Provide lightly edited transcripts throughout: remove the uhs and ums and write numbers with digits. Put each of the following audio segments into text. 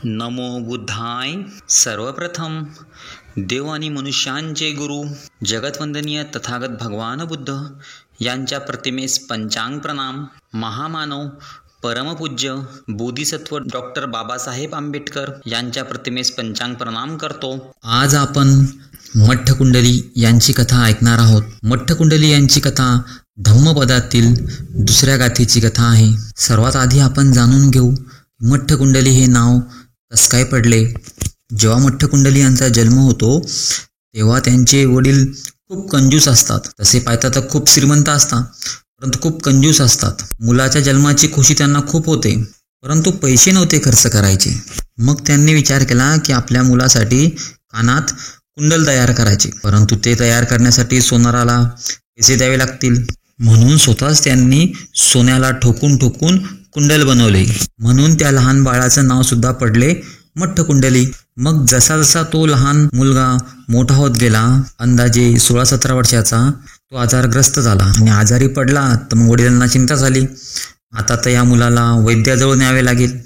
नमो बुद्धाय. सर्वप्रथम देव आणि मनुष्यांचे गुरु जगतवंदनीय तथागत भगवान बुद्ध यांच्या प्रतिमेस पंचांग प्रणाम. महामानव परमपूज्य बोधिसत्व डॉक्टर बाबासाहेब आंबेडकर यांच्या प्रतिमेस पंचांग प्रणाम करतो. आज आपण मठकुंडली यांची कथा ऐकणार आहोत. मठकुंडली यांची कथा धम्मपदातील दुसऱ्या गाथेची कथा आहे. सर्वात आधी आपण जाणून घेऊ मठकुंडली हे नाव कसं काय पडले. जेव्हा मठकुंडली यांचा जन्म होतो तेव्हा त्यांचे वडील खूप कंजूस असतात. तसे पाहता तर खूप श्रीमंत असतात परंतु खूप कंजूस असतात. मुलाच्या जन्माची खुशी त्यांना खूप होते परंतु पैसे नव्हते खर्च करायचे. मग त्यांनी विचार केला की आपल्या मुलासाठी कानात कुंडल तयार करायचे, परंतु ते तयार करण्यासाठी सोनाराला पैसे द्यावे लागतील. म्हणून स्वतःच त्यांनी सोन्याला ठोकून ठोकून कुंडल बनवले. म्हणून त्या लहान बाळाचं नाव सुद्धा पडले मठकुंडली. मग जसा जसा तो लहान मुलगा मोठा होत गेला, अंदाजे 16-17 वर्षाचा, तो आजारग्रस्त झाला आणि आजारी पडला. तर मग वडिलांना चिंता झाली. आता तर या मुलाला वैद्याजवळ न्यावे लागेल,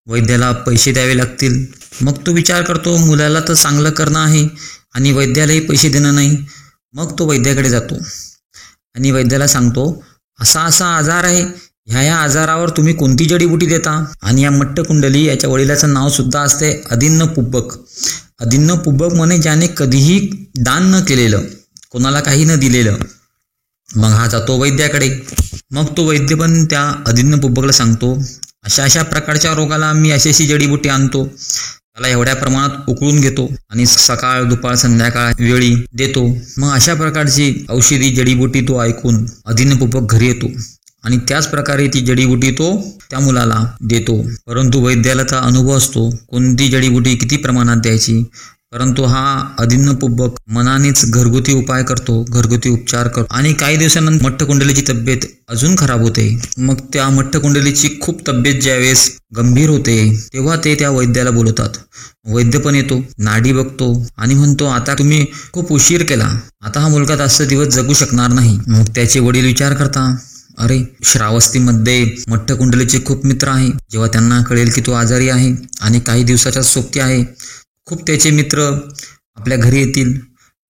वैद्याला पैसे द्यावे लागतील. मग तो विचार करतो मुलाला तर चांगलं करणं आहे आणि वैद्यालाही पैसे देणं नाही. मग तो वैद्याकडे जातो आणि वैद्याला सांगतो असा असा आजार आहे, ह्या आजारावर तुम्ही कोणती जडीबुटी देता. आणि या मठकुंडली याच्या वडिलाचं नाव सुद्धा असते अदिन्न पुब्बक. अदिन्न पुब्बक म्हणे ज्याने कधीही दान न केलेलं, कोणाला काही न दिलेलं. मग हा जातो वैद्याकडे. मग तो वैद्य पण त्या अदिन्न पुब्बकला सांगतो अशा अशा प्रकारच्या रोगाला मी अशी अशी जडीबुटी आणतो, त्याला एवढ्या प्रमाणात उकळून घेतो आणि सकाळ दुपार संध्याकाळ वेळी देतो. मग अशा प्रकारची औषधी जडीबुटी तो ऐकून अदिन्न पुब्बक घरी येतो आणि त्याच प्रकारे ती जडीबुटी तो त्या मुलाला देतो. परंतु वैद्याला तर अनुभव असतो कोणती जडीबुटी किती प्रमाणात द्यायची. परंतु हा अदिन्न पुब्बक मनानेच घरगुती उपाय करतो, घरगुती उपचार करतो आणि काही दिवसानंतर मठकुंडलीची तब्येत अजून खराब होते. मग त्या मठकुंडलीची खूप तब्येत ज्यावेळेस गंभीर होते तेव्हा ते त्या वैद्याला बोलवतात. वैद्य पण येतो, नाडी बघतो आणि म्हणतो आता तुम्ही खूप उशीर केला, आता हा मुलगा जास्त दिवस जगू शकणार नाही. मग त्याचे वडील विचार करता अरे श्रावस्तीमध्ये मठकुंडलीचे खूप मित्र आहे. जेव्हा त्यांना कळेल की तो आजारी आहे आणि काही दिवसाच्या सोबती आहे, खूप त्याचे मित्र आपल्या घरी येतील.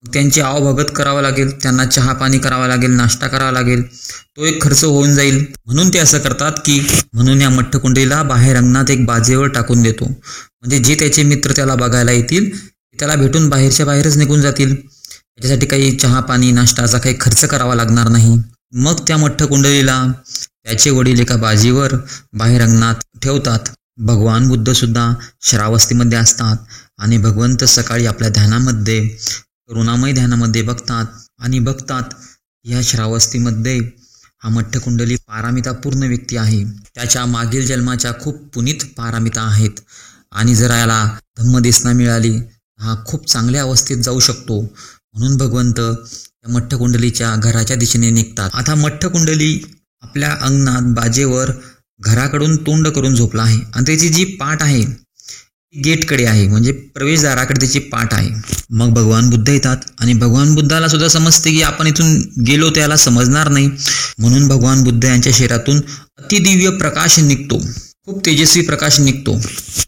त्यांची आवभगत करावं लागेल, त्यांना चहा पाणी करावं लागेल, नाश्ता करावा लागेल, तो एक खर्च होऊन जाईल. म्हणून ते असं करतात की म्हणून या मठकुंडलीला बाहेर अंगणात एक बाजेवर टाकून देतो. म्हणजे जे त्याचे मित्र त्याला बघायला येतील त्याला भेटून बाहेरच्या बाहेरच निघून जातील. त्याच्यासाठी काही चहा पाणी नाश्ताचा काही खर्च करावा लागणार नाही. मग त्या मठकुंडलीला त्याचे वडील एका बाजीवर बाहेर अंगणात ठेवतात. भगवान बुद्ध सुद्धा श्रावस्तीमध्ये असतात आणि भगवंत सकाळी आपल्या ध्यानामध्ये करुणामय ध्यानामध्ये बघतात या श्रावस्तीमध्ये हा मठकुंडली पारमिता पूर्ण व्यक्ती आहे. त्याच्या मागील जन्माच्या खूप पुनीत पारमिता आहेत आणि जर याला धम्मदेसना मिळाली हा खूप चांगल्या अवस्थेत जाऊ शकतो. म्हणून भगवंत त्या मठकुंडलीच्या घराच्या दिशेने निघतात. आता मठकुंडली आपल्या अंगणात बाजेवर घराकडून तोंड करून झोपला आहे आणि त्याची जी पाठ आहे ती गेटकडे आहे, म्हणजे प्रवेशद्वाराकडे त्याची पाठ आहे. मग भगवान बुद्ध येतात आणि भगवान बुद्धाला सुद्धा समजते की आपण इथून गेलो त्याला समजणार नाही. म्हणून भगवान बुद्ध यांच्या शरीरातून अतिदिव्य प्रकाश निघतो, खूप तेजस्वी प्रकाश निघतो.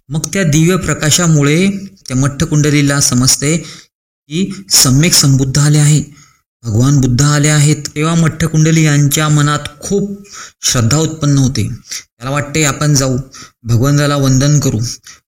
मग त्या दिव्य प्रकाशामुळे त्या मठकुंडलीला समजते की सम्यक संबुद्ध आले आहे, भगवान बुद्ध आले आहेत. तेव्हा मठकुंडली यांच्या मनात खूप श्रद्धा उत्पन्न होते. त्याला वाटते आपण जाऊ, भगवंताला वंदन करू,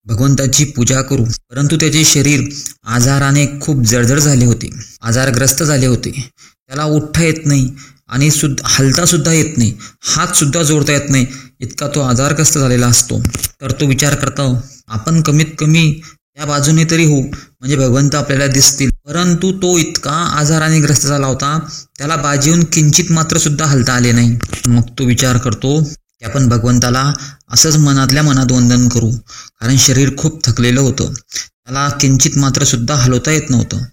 भगवंताची पूजा करू. परंतु त्याचे शरीर आजाराने खूप जळजळ झाले होते, आजारग्रस्त झाले होते. त्याला उठता येत नाही आणि हलता सुद्धा येत नाही, हात सुद्धा जोडता येत नाही, इतका तो आजारग्रस्त झालेला असतो. तर तो विचार करतो आपण कमीत कमी त्या बाजूने तरी होऊ, म्हणजे भगवंत आपल्याला दिसतील. परंतु तो इतका आजाराने ग्रस्त झाला होता त्याला बाजीहून किंचित मात्र सुद्धा हलता आले नाही. मग तो विचार करतो की आपण भगवंताला असंच मनातल्या मनात वंदन करू, कारण शरीर खूप थकलेलं होतं, त्याला किंचित मात्र सुद्धा हलवता येत नव्हतं.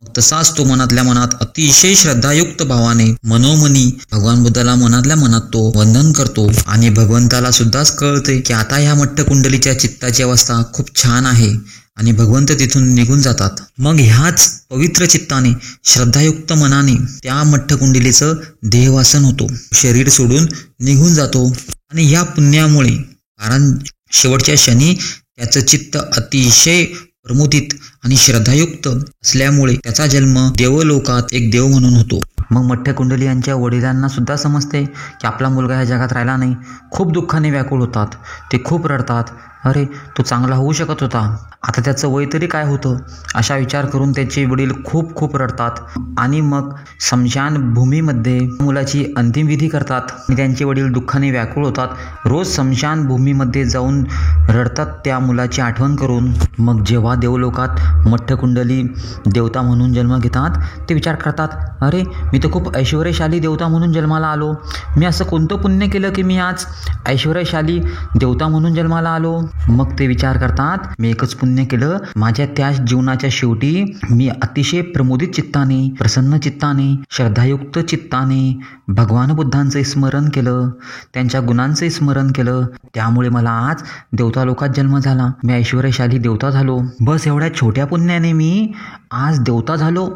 मग तसाच तो मनातल्या मनात अतिशय श्रद्धायुक्त भावाने मनोमनी भगवान बुद्धाला मनातल्या मनात तो वंदन करतो. आणि भगवंताला सुद्धाच कळते की आता ह्या मठकुंडलीच्या चित्ताची अवस्था खूप छान आहे आणि भगवंत तिथून निघून जातात. मग ह्याच पवित्र चित्ताने श्रद्धायुक्त मनाने त्या मठकुंडलीचं देहवासन होतो, शरीर सोडून निघून जातो. आणि या पुण्यामुळे कारण शेवटच्या क्षणी त्याचं चित्त अतिशय प्रमुदित आणि श्रद्धायुक्त असल्यामुळे त्याचा जन्म देवलोकात एक देव म्हणून होतो. मग मठ्ठ कुंडली यांच्या वडिलांना सुद्धा समजते की आपला मुलगा ह्या जगात राहिला नाही. खूप दुःखाने व्याकुळ होतात. ते खूप रडतात. अरे, तो चांगला होऊ शकत होता, आता त्याचं वय तरी काय होतं, अशा विचार करून त्याचे वडील खूप खूप रडतात. आणि मग स्मशानभूमीमध्ये मुलाची अंतिम विधी करतात. आणि त्यांचे वडील दुःखाने व्याकुळ होतात. रोज स्मशानभूमीमध्ये जाऊन रडतात त्या मुलाची आठवण करून. मग जेव्हा देवलोकात मठ्ठ कुंडली देवता म्हणून जन्म घेतात, ते विचार करतात, अरे, मी तर खूप ऐश्वर्यशाली देवता म्हणून जन्माला आलो. मी असं कोणतं पुण्य केलं की मी आज ऐश्वर्यशाली देवता म्हणून जन्माला आलो. मग ते विचार करतात, मी एकच पुण्य केलं. माझ्या त्या जीवनाच्या शेवटी मी अतिशय प्रमुदित चित्ताने, प्रसन्न चित्ताने, श्रद्धायुक्त चित्ताने भगवान बुद्धांचे स्मरण केलं, त्यांच्या गुणांचे स्मरण केलं. त्यामुळे मला आज देवता लोकात जन्म झाला. मी ऐश्वर्यशाली देवता झालो. बस एवढ्या छोट्या पुण्याने मी आज देवता झालो.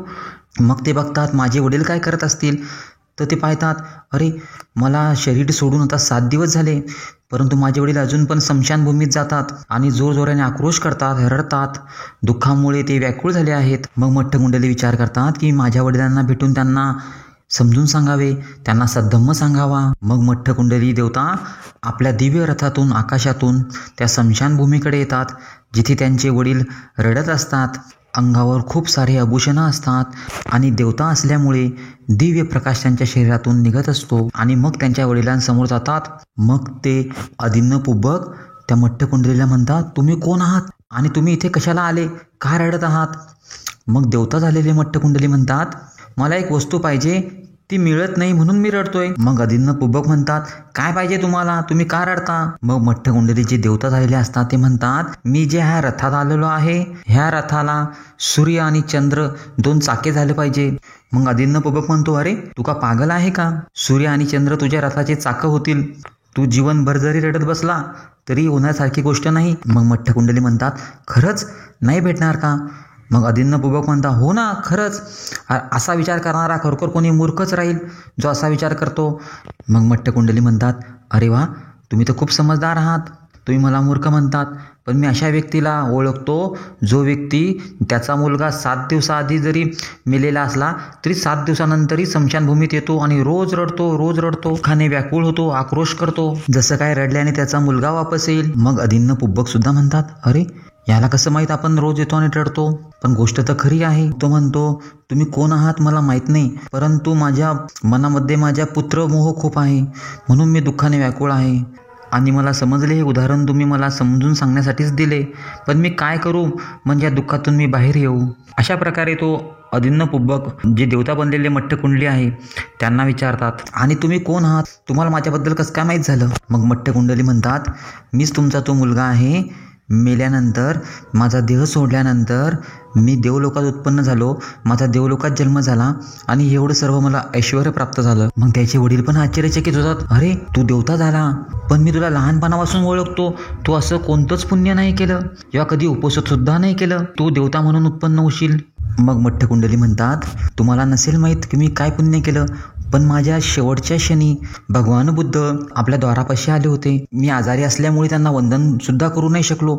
मग ते बघतात माझे वडील काय करत असतील, तर ते पाहतात, अरे, मला शरीर सोडून आता 7 दिवस झाले, परंतु माझे वडील अजून पण स्मशानभूमीत जातात आणि जोरजोराने आक्रोश करतात, रडतात. दुःखामुळे ते व्याकुळ झाले आहेत. मग मठ्ठ कुंडली विचार करतात की माझ्या वडिलांना भेटून त्यांना समजून सांगावे, त्यांना सद्धम्म सांगावा. मग मठ्ठ कुंडली देवता आपल्या दिव्य रथातून आकाशातून त्या स्मशानभूमीकडे येतात, जिथे त्यांचे वडील रडत असतात. अंगावर खूप सारे आभूषणं असतात आणि देवता असल्यामुळे दिव्य प्रकाश त्यांच्या शरीरातून निघत असतो. आणि मग त्यांच्या वडिलांसमोर जातात. मग ते अदिन्नपुब्बक त्या मठ्ठ कुंडलीला म्हणतात, तुम्ही कोण आहात आणि तुम्ही इथे कशाला आले, का रडत आहात? मग देवता झालेले मठ्ठ कुंडली म्हणतात, मला एक वस्तू पाहिजे, ती मिळत नाही म्हणून मी रडतोय. मग अदिन्नपुब्बक म्हणतात, काय पाहिजे तुम्हाला, तुम्ही का रडता? मग मठ्ठ कुंडली जे देवता झालेले असतात ते म्हणतात, मी जे ह्या रथात आलेलो आहे, ह्या रथाला सूर्य आणि चंद्र 2 चाके झाले पाहिजे. मग अदिन्नपुब्बक म्हणतो, अरे, तू का पागल आहे का? सूर्य आणि चंद्र तुझ्या रथाचे चाकं होतील. तू जीवनभर जरी रडत बसला तरी होण्यासारखी गोष्ट नाही. मग मठ्ठ कुंडली म्हणतात, खरंच नाही भेटणार का? मग अदिन्नपुब्बक म्हणता, हो ना, खरंच. असा विचार करणारा खरोखर कोणी मूर्खच राहील जो असा विचार करतो. मग मठ्ठ कुंडली म्हणतात, अरे वा, तुम्ही तर खूप समजदार आहात. तुम्ही मला मूर्ख म्हणतात, पण मी अशा व्यक्तीला ओळखतो जो व्यक्ती त्याचा मुलगा 7 दिवसाआधी जरी मेलेला असला तरी 7 दिवसानंतरही स्मशानभूमीत येतो आणि रोज रडतो, खाणे व्याकुळ होतो, आक्रोश करतो, जसं काय रडल्याने त्याचा मुलगा वापस येईल. मग अदिन्नपुब्बक सुद्धा म्हणतात, अरे, याला कसं माहीत आपण रोज येतो आणि रडतो? पण गोष्ट तर खरी आहे. तो म्हणतो, तुम्ही कोण आहात मला माहीत नाही, परंतु माझ्या मनामध्ये माझ्या पुत्रमोह खूप आहे, म्हणून मी दुःखाने व्याकुळ आहे. आणि मला समजले हे उदाहरण तुम्ही मला समजून सांगण्यासाठीच दिले, पण मी काय करू म्हणजे या दुःखातून मी बाहेर येऊ? अशा प्रकारे तो अदिन्नपुब्बक जे देवता बनलेले मठ्ठ कुंडली आहे त्यांना विचारतात, आणि तुम्ही कोण आहात, तुम्हाला माझ्याबद्दल कसं काय माहीत झालं? मग मठ्ठ कुंडली म्हणतात, मीच तुमचा तो मुलगा आहे. मेल्यानंतर, माझा देह सोडल्यानंतर मी देवलोकात उत्पन्न झालो, माझा देवलोकात जन्म झाला आणि एवढं सर्व मला ऐश्वर प्राप्त झालं. मग त्याचे वडील पण आश्चर्यचकित होतात, अरे, तू देवता झाला, पण मी तुला लहानपणापासून ओळखतो, तू असं कोणतंच पुण्य नाही केलं किंवा कधी उपवास सुद्धा नाही केलं, तू देवता म्हणून उत्पन्न होशील. मग मठ्ठ कुंडली म्हणतात, तुम्हाला नसेल माहीत की मी काय पुण्य केलं, पण माझ्या शेवटच्या क्षणी भगवान बुद्ध आपल्या द्वारापाशी आले होते. मी आजारी असल्यामुळे त्यांना वंदन सुद्धा करू नाही शकलो,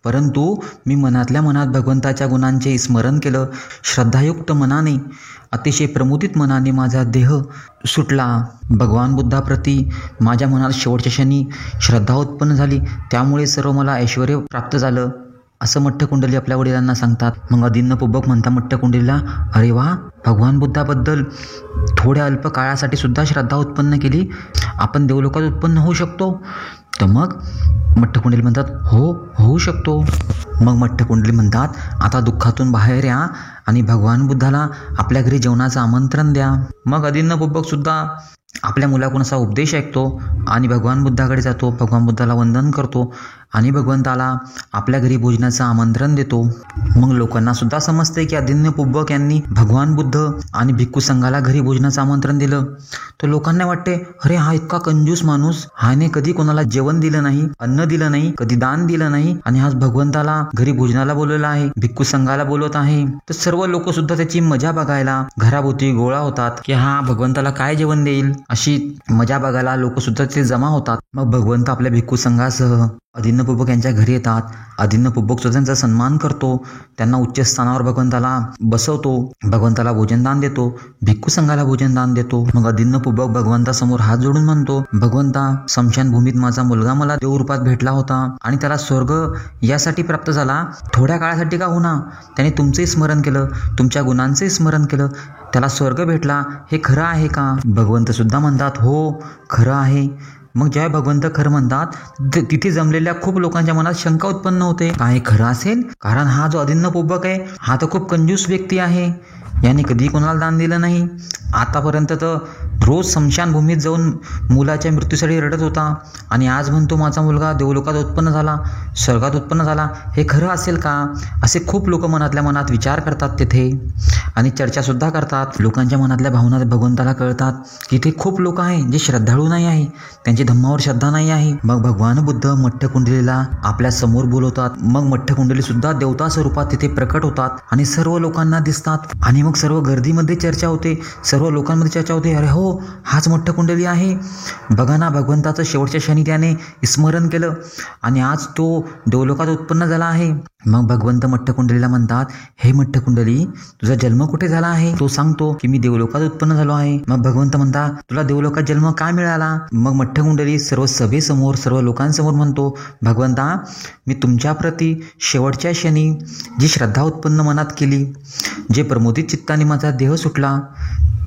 परंतु मी मनातल्या मनात भगवंताच्या गुणांचे स्मरण केलं. श्रद्धायुक्त मनाने, अतिशय प्रमुदित मनाने माझा देह सुटला. भगवान बुद्धाप्रती माझ्या मनात शेवटच्या क्षणी श्रद्धा उत्पन्न झाली, त्यामुळे सर्व मला ऐश्वर प्राप्त झालं, असं मठ्ठ कुंडली आपल्या वडिलांना सांगतात. मग अदिन्नपुब्बक म्हणता मठ्ठ कुंडलीला, अरे वा, भगवान बुद्धाबद्दल थोड्या अल्प काळासाठी सुद्धा श्रद्धा उत्पन्न केली, आपण देवलोकात उत्पन्न होऊ शकतो? तर मग मठ्ठ कुंडली म्हणतात, हो, होऊ शकतो. मग मठ्ठ कुंडली म्हणतात, आता दुःखातून बाहेर या आणि भगवान बुद्धाला आपल्या घरी जेवणाचं आमंत्रण द्या. मग अदिन्नपुब्बक सुद्धा आपल्या मुलाकडून असा उपदेश ऐकतो आणि भगवान बुद्धाकडे जातो, भगवान बुद्धाला वंदन करतो आणि भगवंताला आपल्या घरी भोजनाचं आमंत्रण देतो. मग लोकांना सुद्धा समजते की अदिन्नपुब्बक यांनी भगवान बुद्ध आणि भिक्खू संघाला घरी भोजनाचं आमंत्रण दिलं. तर लोकांना वाटते, अरे, हा इतका कंजूस माणूस, हाने कधी कोणाला जेवण दिलं नाही, अन्न दिलं नाही, कधी दान दिलं नाही, आणि आज भगवंताला घरी भोजनाला बोलवलं आहे, भिक्खू संघाला बोलवत आहे. तर सर्व लोक सुद्धा त्याची मजा बघायला घराभोवती गोळा होतात की हा भगवंताला काय जेवण देईल, अशी मजा बघायला लोक सुद्धा ते जमा होतात. मग भगवंत आपल्या भिक्खू संघासह अदिन्नपूर्वक यांच्या घरी येतात. अदिन्नपूर्वक सुद्धा त्यांचा सन्मान करतो, त्यांना उच्च स्थानावर भगवंताला बसवतो, भगवंताला भोजनदान देतो, भिक्खू संघाला भोजनदान देतो. मग अदिन्नपूर्वक भगवंतासमोर हात जोडून म्हणतो, भगवंता, स्मशानभूमीत माझा मुलगा मला देवरूपात भेटला होता आणि त्याला स्वर्ग यासाठी प्राप्त झाला, थोड्या काळासाठी का होईना त्याने तुमचंही स्मरण केलं, तुमच्या गुणांचंही स्मरण केलं, त्याला स्वर्ग भेटला, हे खरं आहे का? भगवंत सुद्धा म्हणतात, हो खरं आहे. मग जेव्हा भगवंत खरं म्हणतात तिथे जमलेल्या खूप लोकांच्या मनात शंका उत्पन्न होते, काय खरं असेल? कारण हा जो अदिन्नपूर्वक आहे हा तर खूप कंजूस व्यक्ती आहे, याने कधी कोणाला दान दिलं नाही, आतापर्यंत तर रोज स्मशानभूमीत जाऊन मुलाच्या मृत्यूसाठी रडत होता आणि आज म्हणतो माझा मुलगा देवलोकात उत्पन्न झाला, स्वर्गात उत्पन्न झाला, हे खरं असेल का? असे खूप लोक मनातल्या मनात विचार करतात तिथे आणि चर्चासुद्धा करतात. लोकांच्या मनातल्या भावना भगवंताला कळतात की इथे खूप लोक आहे जे श्रद्धाळू नाही आहे, त्यांची धम्मावर श्रद्धा नाही आहे. मग भगवान बुद्ध मठ्ठकुंडलीला आपल्या समोर बोलवतात. मग मठ्ठकुंडली सुद्धा देवता स्वरूपात तिथे प्रकट होतात आणि सर्व लोकांना दिसतात आणि मग सर्व गर्दीमध्ये चर्चा होते, सर्व लोकांमध्ये चर्चा होते, अरे हो हाच मठ्ठकुंडली आहे, बघा ना भगवंताचं शेवटच्या क्षणी त्याने स्मरण केलं आणि आज तो देवलोकात उत्पन्न झाला आहे. मग भगवंत मठ्ठकुंडलीला म्हणतात, हे मठ्ठकुंडली, तुझा जन्म कुठे झाला आहे? तो सांगतो की मी देवलोकात उत्पन्न झालो आहे. मग भगवंत म्हणतात, तुला देवलोकात जन्म काय मिळाला? मग मठ्ठकुंडली सर्व सभेसमोर सर्व लोकांसमोर म्हणतो, भगवंता, मी तुमच्या प्रती शेवटच्या क्षणी जी श्रद्धा उत्पन्न मनात केली, जे प्रमोदित चित्ताने माझा देह सुटला,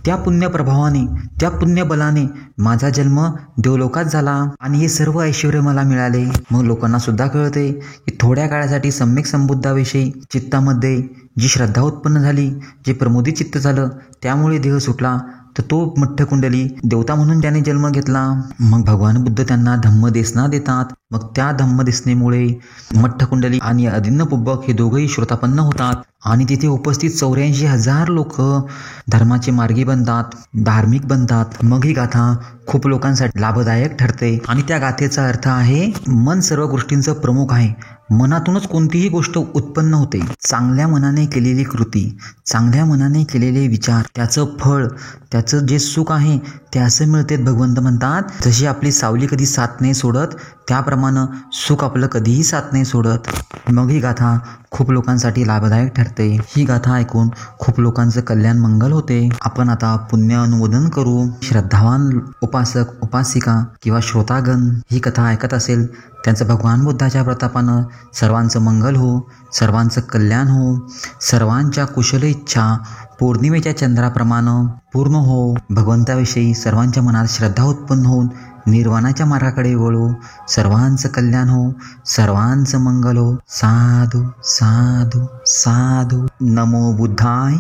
त्या पुण्य प्रभावाने, त्या पुण्य बलाने माझा जन्म देवलोकात झाला आणि हे सर्व ऐश्वर्य मला मिळाले. मग लोकांना सुद्धा कळते की थोड्या काळासाठी सम्यक संबुद्धाविषयी चित्तामध्ये जी श्रद्धा उत्पन्न झाली, जे प्रमोदित चित्त झालं, त्यामुळे देह सुटला, तर तो मठ्ठकुंडली देवता म्हणून त्याने जन्म घेतला. मग भगवान बुद्ध त्यांना धम्मदेसना देतात. मग त्या धम्मदेसनेमुळे मठ्ठकुंडली आणि अदिन्नपूर्वक हे दोघंही श्रोतापन्न होतात आणि तिथे उपस्थित 84,000 लोक धर्माचे मार्गी बनतात, धार्मिक बनतात. मग ही गाथा खूप लोकांसाठी लाभदायक ठरते आणि त्या गाथेचा अर्थ आहे, मन सर्व गोष्टींचं प्रमुख आहे, मनातूनच कोणतीही गोष्ट उत्पन्न होते. चांगल्या मनाने केलेली कृती, चांगल्या मनाने केलेले विचार, त्याचं फळ, त्याचं जे सुख आहे ते असं मिळते. भगवंत म्हणतात, जशी आपली सावली कधी साथ नाही सोडत, त्याप्रमाणे सुख आपलं कधीही साथ नाही सोडत. मग ही गाथा खूप लोकांसाठी लाभदायक ठरते. ही गाथा ऐकून खूप लोकांचं कल्याण मंगल होते. आपण आता पुण्य अनुमोदन करू. श्रद्धावान उपासक, उपासिका किंवा श्रोतागण ही कथा ऐकत असेल, त्यांचं भगवान बुद्धाच्या प्रतापानं सर्वांचं मंगल हो, सर्वांचं कल्याण हो, सर्वांच्या कुशल इच्छा पौर्णिमेच्या चंद्राप्रमाणे पूर्ण हो. भगवंताविषयी सर्वांच्या मनात श्रद्धा उत्पन्न होऊन निर्वाणाच्या मार्गाकडे वळू. सर्वांचं कल्याण हो, सर्वांचं मंगल हो. साधू साधू साधू. नमो बुद्धाय.